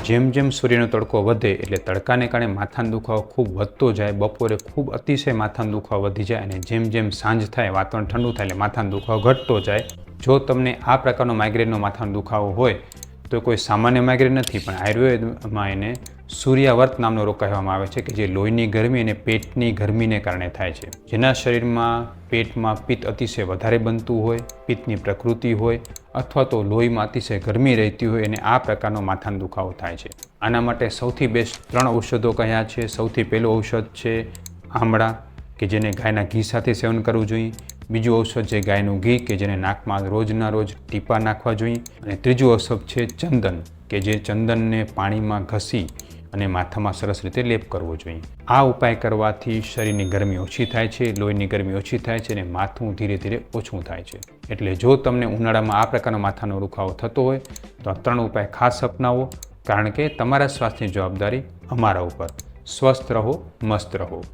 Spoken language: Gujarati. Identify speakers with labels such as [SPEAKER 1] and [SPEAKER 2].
[SPEAKER 1] જેમ જેમ સૂર્યનો તડકો વધે એટલે તડકાને કારણે માથાનો દુખાવો ખૂબ વધતો જાય, બપોરે ખૂબ અતિશય માથાનો દુખાવો વધી જાય અને જેમ જેમ સાંજ થાય, વાતાવરણ ઠંડુ થાય એટલે માથાનો દુખાવો ઘટતો જાય. જો તમને આ પ્રકારનો માઇગ્રેનનો માથાનો દુખાવો હોય તો કોઈ સામાન્ય માઇગ્રેન નથી, પણ આયુર્વેદમાં એને સૂર્યાવર્ત નામનો રોગ કહેવામાં આવે છે કે જે લોહીની ગરમી અને પેટની ગરમીને કારણે થાય છે. જેના શરીરમાં પેટમાં પિત્ત અતિશય વધારે બનતું હોય, પિત્તની પ્રકૃતિ હોય અથવા તો લોહીમાં અતિશય ગરમી રહેતી હોય અને આ પ્રકારનો માથાનો દુખાવો થાય છે. આના માટે સૌથી બેસ્ટ 3 ઔષધો કયા છે. સૌથી પહેલું ઔષધ છે આમળા, કે જેને ગાયના ઘી સાથે સેવન કરવું જોઈએ. બીજું ઔષધ છે ગાયનું ઘી, કે જેને નાકમાં રોજના રોજ ટીપા નાખવા જોઈએ. અને ત્રીજું ઔષધ છે ચંદન, કે જે ચંદનને પાણીમાં ઘસી અને માથામાં સરસ રીતે લેપ કરવો જોઈએ. આ ઉપાય કરવાથી શરીરની ગરમી ઓછી થાય છે, લોહીની ગરમી ઓછી થાય છે અને માથું ધીરે ધીરે ઓછું થાય છે. એટલે જો તમને ઉનાળામાં આ પ્રકારનો માથાનો દુખાવો થતો હોય તો આ 3 ઉપાય ખાસ અપનાવો, કારણ કે તમારા સ્વાસ્થ્યની જવાબદારી અમારા ઉપર. સ્વસ્થ રહો, મસ્ત રહો.